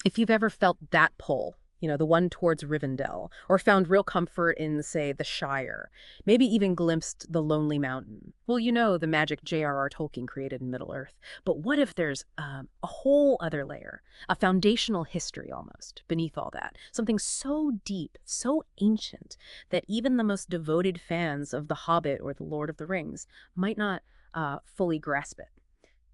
If you've ever felt that pull, the one towards Rivendell, or found real comfort in, say, the Shire, maybe even glimpsed the Lonely Mountain, well, the magic J.R.R. Tolkien created in Middle-earth. But what if there's a whole other layer, a foundational history almost, beneath all that? Something so deep, so ancient, that even the most devoted fans of The Hobbit or The Lord of the Rings might not fully grasp it.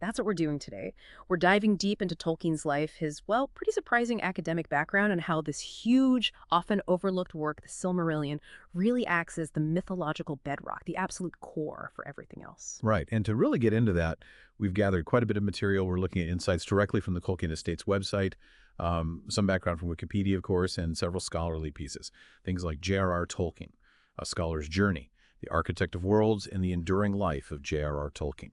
That's what we're doing today. We're diving deep into Tolkien's life, his, pretty surprising academic background, and how this huge, often overlooked work, the Silmarillion, really acts as the mythological bedrock, the absolute core for everything else. Right. And to really get into that, we've gathered quite a bit of material. We're looking at insights directly from the Tolkien Estate's website, some background from Wikipedia, of course, and several scholarly pieces. Things like J.R.R. Tolkien, A Scholar's Journey, The Architect of Worlds, and The Enduring Life of J.R.R. Tolkien.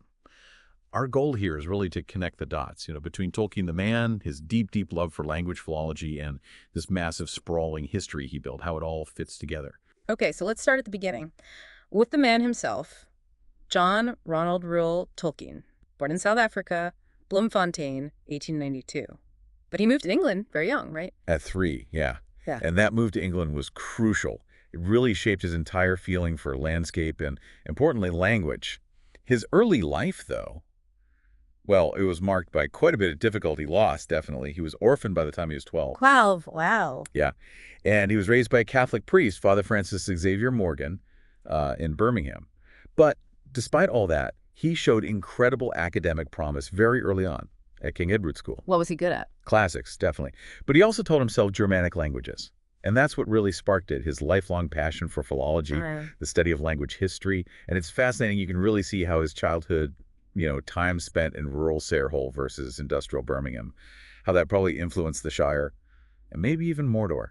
Our goal here is really to connect the dots, between Tolkien the man, his deep, deep love for language philology, and this massive, sprawling history he built, how it all fits together. Okay, so let's start at the beginning. With the man himself, John Ronald Reuel Tolkien, born in South Africa, Bloemfontein, 1892. But he moved to England very young, right? At 3, yeah. Yeah. And that move to England was crucial. It really shaped his entire feeling for landscape and, importantly, language. His early life, though, well, it was marked by quite a bit of difficulty, loss, definitely. He was orphaned by the time he was 12. 12, wow. Yeah. And he was raised by a Catholic priest, Father Francis Xavier Morgan, in Birmingham. But despite all that, he showed incredible academic promise very early on at King Edward School. What was he good at? Classics, definitely. But he also taught himself Germanic languages. And that's what really sparked it, his lifelong passion for philology, the study of language history. And it's fascinating. You can really see how his childhood, time spent in rural Sarehole versus industrial Birmingham, how that probably influenced the Shire, and maybe even Mordor,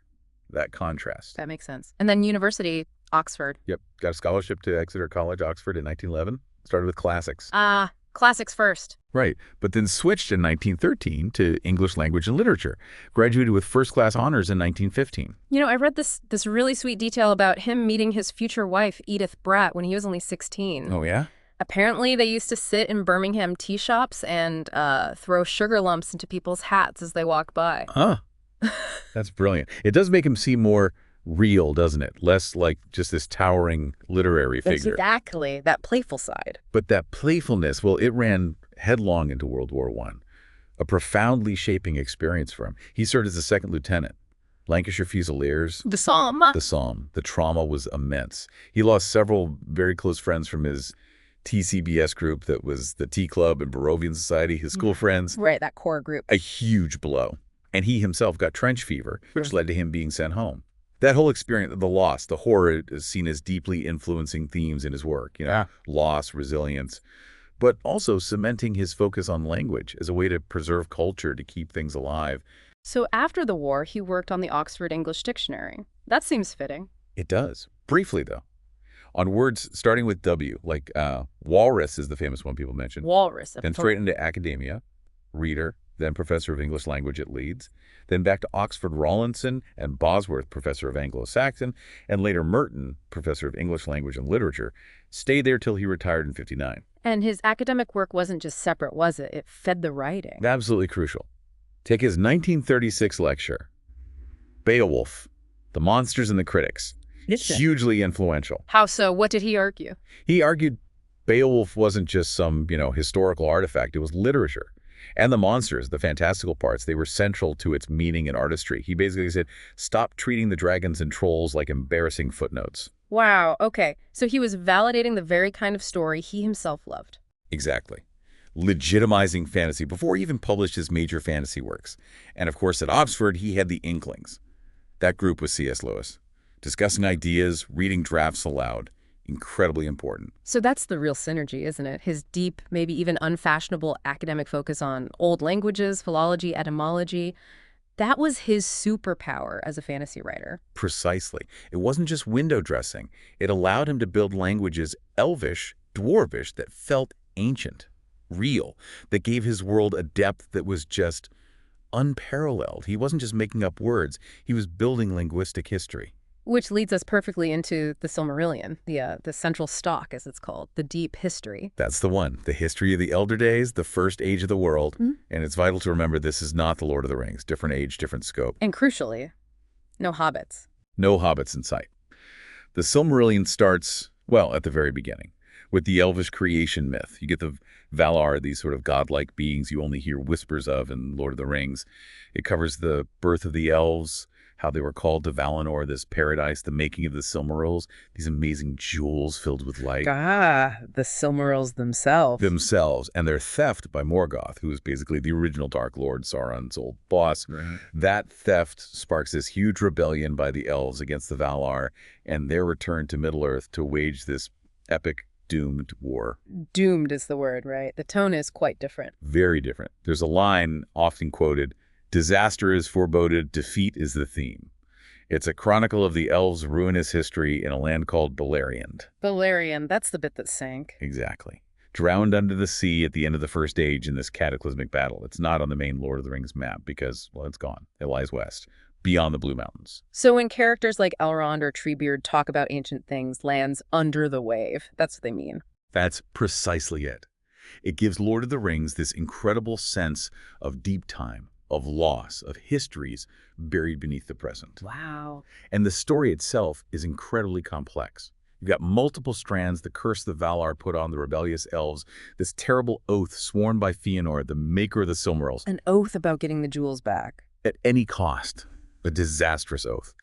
that contrast. That makes sense. And then university, Oxford. Yep, got a scholarship to Exeter College, Oxford in 1911. Started with classics. Classics first. Right, but then switched in 1913 to English language and literature. Graduated with first-class honors in 1915. I read this really sweet detail about him meeting his future wife, Edith Bratt, when he was only 16. Oh, yeah? Apparently, they used to sit in Birmingham tea shops and throw sugar lumps into people's hats as they walked by. Huh. That's brilliant. It does make him seem more real, doesn't it? Less like just this towering literary figure. Exactly. That playful side. But that playfulness, well, it ran headlong into World War I. A profoundly shaping experience for him. He served as a second lieutenant. Lancashire Fusiliers. The Somme. The Somme. The trauma was immense. He lost several very close friends from his TCBS group that was the Tea Club and Barovian Society, his school friends. Right, that core group. A huge blow. And he himself got trench fever, which led to him being sent home. That whole experience, the loss, the horror is seen as deeply influencing themes in his work, loss, resilience, but also cementing his focus on language as a way to preserve culture, to keep things alive. So after the war, he worked on the Oxford English Dictionary. That seems fitting. It does. Briefly, though. On words starting with W, like walrus is the famous one people mention. Walrus. Then straight into academia, reader, then professor of English language at Leeds, then back to Oxford Rawlinson and Bosworth, professor of Anglo-Saxon, and later Merton, professor of English language and literature, stayed there till he retired in '59. And his academic work wasn't just separate, was it? It fed the writing. Absolutely crucial. Take his 1936 lecture, Beowulf, The Monsters and the Critics. Hugely influential. How so? What did he argue? He argued Beowulf wasn't just some, historical artifact. It was literature. And the monsters, the fantastical parts, they were central to its meaning and artistry. He basically said, stop treating the dragons and trolls like embarrassing footnotes. Wow, okay. So he was validating the very kind of story he himself loved. Exactly. Legitimizing fantasy before he even published his major fantasy works. And of course, at Oxford, he had the Inklings. That group was C.S. Lewis. Discussing ideas, reading drafts aloud. Incredibly important. So that's the real synergy, isn't it? His deep, maybe even unfashionable academic focus on old languages, philology, etymology. That was his superpower as a fantasy writer. Precisely. It wasn't just window dressing. It allowed him to build languages, Elvish, Dwarvish, that felt ancient, real, that gave his world a depth that was just unparalleled. He wasn't just making up words. He was building linguistic history. Which leads us perfectly into the Silmarillion, the central stock, as it's called, the deep history. That's the one. The history of the Elder Days, the first age of the world. And it's vital to remember this is not the Lord of the Rings. Different age, different scope. And crucially, no hobbits. No hobbits in sight. The Silmarillion starts, well, at the very beginning, with the elvish creation myth. You get the Valar, these sort of godlike beings you only hear whispers of in Lord of the Rings. It covers the birth of the elves, how they were called to Valinor, this paradise, the making of the Silmarils, these amazing jewels filled with light. The Silmarils themselves. And their theft by Morgoth, who is basically the original Dark Lord, Sauron's old boss. Right. That theft sparks this huge rebellion by the elves against the Valar and their return to Middle-earth to wage this epic doomed war. Doomed is the word, right? The tone is quite different. Very different. There's a line often quoted, "Disaster is foreboded, defeat is the theme." It's a chronicle of the elves' ruinous history in a land called Beleriand. Beleriand, that's the bit that sank. Exactly. Drowned under the sea at the end of the First Age in this cataclysmic battle. It's not on the main Lord of the Rings map because, well, it's gone. It lies west, beyond the Blue Mountains. So when characters like Elrond or Treebeard talk about ancient things, lands under the wave, that's what they mean. That's precisely it. It gives Lord of the Rings this incredible sense of deep time, of loss, of histories buried beneath the present. Wow. And the story itself is incredibly complex. You've got multiple strands, the curse the Valar put on the rebellious elves, this terrible oath sworn by Fëanor, the maker of the Silmarils. An oath about getting the jewels back. At any cost. A disastrous oath.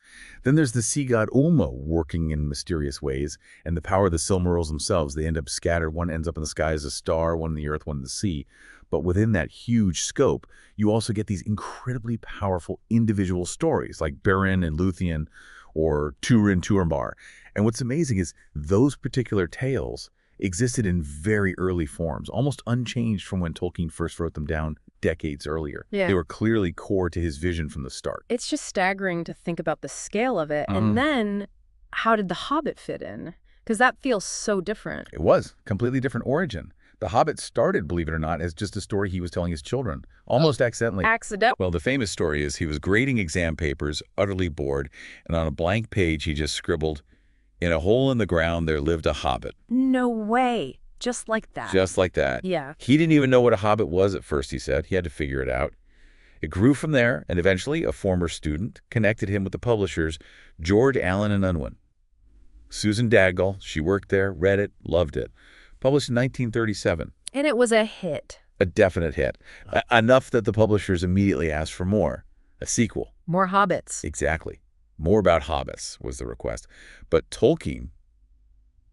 Then there's the sea god Ulmo working in mysterious ways, and the power of the Silmarils themselves. They end up scattered. One ends up in the sky as a star, one in the earth, one in the sea. But within that huge scope, you also get these incredibly powerful individual stories like Beren and Luthien or Turin Turambar. And what's amazing is those particular tales existed in very early forms, almost unchanged from when Tolkien first wrote them down decades earlier. Yeah. They were clearly core to his vision from the start. It's just staggering to think about the scale of it. And then how did The Hobbit fit in? Because that feels so different. It was completely different origin. The Hobbit started, believe it or not, as just a story he was telling his children, almost accidentally. Well, the famous story is he was grading exam papers, utterly bored, and on a blank page he just scribbled, "In a hole in the ground there lived a hobbit." No way. Just like that. Just like that. Yeah. He didn't even know what a hobbit was at first, he said. He had to figure it out. It grew from there, and eventually a former student connected him with the publishers, George Allen and Unwin. Susan Daggall, she worked there, read it, loved it. Published in 1937. And it was a hit. A definite hit. Enough that the publishers immediately asked for more. A sequel. More hobbits. Exactly. More about hobbits was the request. But Tolkien,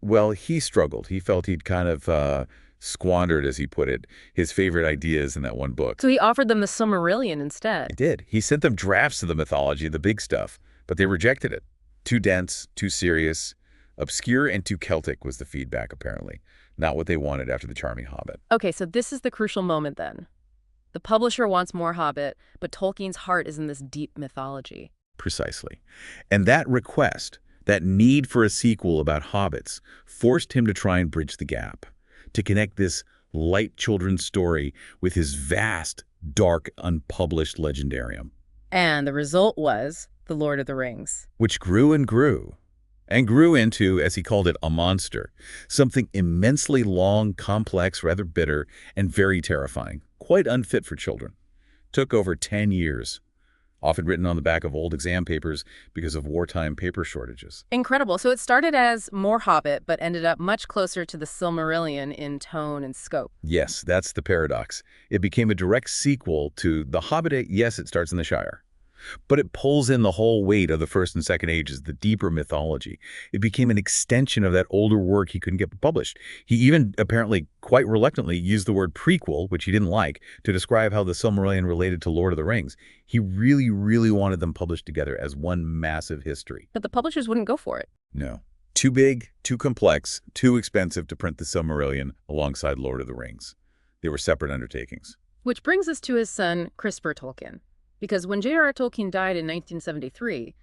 well, he struggled. He felt he'd kind of squandered, as he put it, his favorite ideas in that one book. So he offered them the Silmarillion instead. He did. He sent them drafts of the mythology, the big stuff, but they rejected it. Too dense, too serious, obscure, and too Celtic was the feedback, apparently. Not what they wanted after The Charming Hobbit. Okay, so this is the crucial moment then. The publisher wants more Hobbit, but Tolkien's heart is in this deep mythology. Precisely. And that request, that need for a sequel about hobbits, forced him to try and bridge the gap, to connect this light children's story with his vast, dark, unpublished legendarium. And the result was The Lord of the Rings. Which grew and grew. And grew into, as he called it, a monster. Something immensely long, complex, rather bitter, and very terrifying. Quite unfit for children. Took over 10 years. Often written on the back of old exam papers because of wartime paper shortages. Incredible. So it started as more Hobbit, but ended up much closer to the Silmarillion in tone and scope. Yes, that's the paradox. It became a direct sequel to The Hobbit. Yes, it starts in the Shire. But it pulls in the whole weight of the First and Second Ages, the deeper mythology. It became an extension of that older work he couldn't get published. He even, apparently quite reluctantly, used the word prequel, which he didn't like, to describe how the Silmarillion related to Lord of the Rings. He really, really wanted them published together as one massive history. But the publishers wouldn't go for it. No. Too big, too complex, too expensive to print the Silmarillion alongside Lord of the Rings. They were separate undertakings. Which brings us to his son, Christopher Tolkien. Because when J.R.R. Tolkien died in 1973,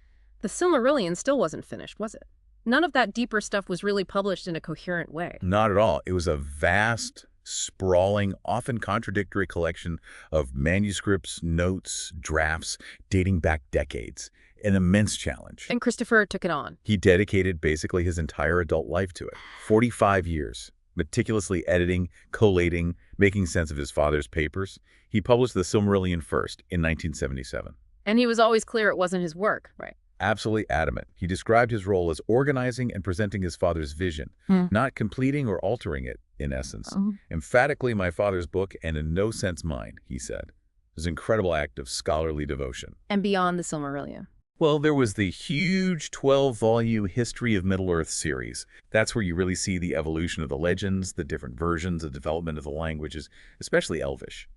the Silmarillion still wasn't finished, was it? None of that deeper stuff was really published in a coherent way. Not at all. It was a vast, sprawling, often contradictory collection of manuscripts, notes, drafts, dating back decades. An immense challenge. And Christopher took it on. He dedicated basically his entire adult life to it. 45 years, meticulously editing, collating, making sense of his father's papers. He published The Silmarillion first in 1977. And he was always clear it wasn't his work, right? Absolutely adamant. He described his role as organizing and presenting his father's vision, not completing or altering it, in essence. Emphatically my father's book and in no sense mine, he said. It was an incredible act of scholarly devotion. And beyond the Silmarillion. Well, there was the huge 12-volume History of Middle-earth series. That's where you really see the evolution of the legends, the different versions, the development of the languages, especially Elvish.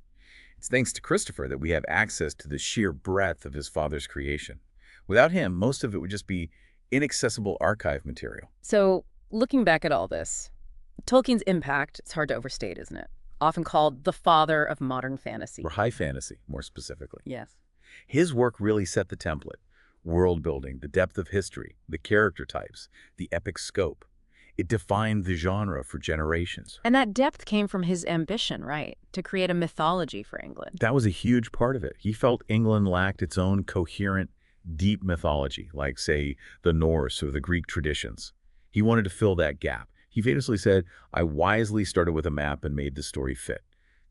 It's thanks to Christopher that we have access to the sheer breadth of his father's creation. Without him, most of it would just be inaccessible archive material. So, looking back at all this, Tolkien's impact, it's hard to overstate, isn't it? Often called the father of modern fantasy. Or high fantasy, more specifically. Yes. His work really set the template. World building, the depth of history, the character types, the epic scope. It defined the genre for generations. And that depth came from his ambition, right? To create a mythology for England. That was a huge part of it. He felt England lacked its own coherent, deep mythology, like, say, the Norse or the Greek traditions. He wanted to fill that gap. He famously said, "I wisely started with a map and made the story fit."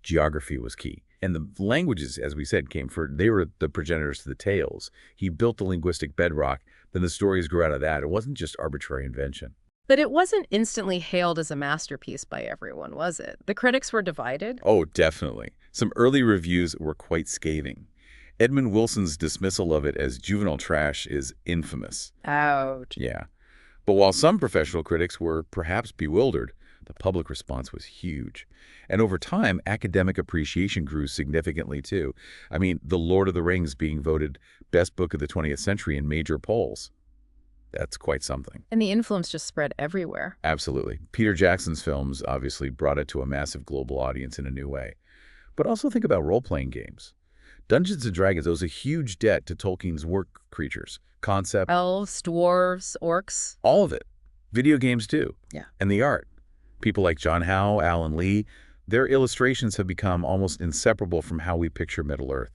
Geography was key. And the languages, as we said, they were the progenitors to the tales. He built the linguistic bedrock, then the stories grew out of that. It wasn't just arbitrary invention. But it wasn't instantly hailed as a masterpiece by everyone, was it? The critics were divided. Oh, definitely. Some early reviews were quite scathing. Edmund Wilson's dismissal of it as juvenile trash is infamous. Ouch. Yeah. But while some professional critics were perhaps bewildered, the public response was huge. And over time, academic appreciation grew significantly too. I mean, The Lord of the Rings being voted best book of the 20th century in major polls. That's quite something. And the influence just spread everywhere. Absolutely. Peter Jackson's films obviously brought it to a massive global audience in a new way. But also think about role-playing games. Dungeons & Dragons owes a huge debt to Tolkien's work creatures, concept. Elves, dwarves, orcs. All of it. Video games too. Yeah. And the art. People like John Howe, Alan Lee, their illustrations have become almost inseparable from how we picture Middle-earth.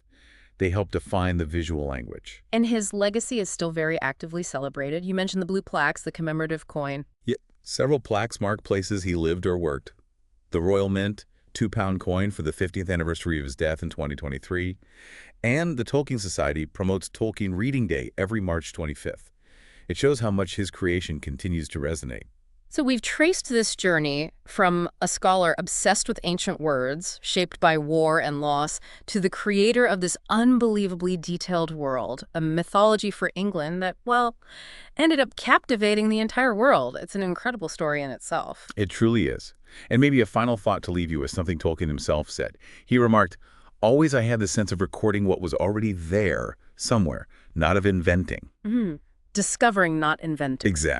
They help define the visual language. And his legacy is still very actively celebrated. You mentioned the blue plaques, the commemorative coin. Yep. Several plaques mark places he lived or worked. The Royal Mint, £2 coin for the 50th anniversary of his death in 2023. And the Tolkien Society promotes Tolkien Reading Day every March 25th. It shows how much his creation continues to resonate. So we've traced this journey from a scholar obsessed with ancient words, shaped by war and loss, to the creator of this unbelievably detailed world, a mythology for England that, well, ended up captivating the entire world. It's an incredible story in itself. It truly is. And maybe a final thought to leave you with something Tolkien himself said. He remarked, "Always I had the sense of recording what was already there, somewhere, not of inventing." Discovering, not inventing. Exactly.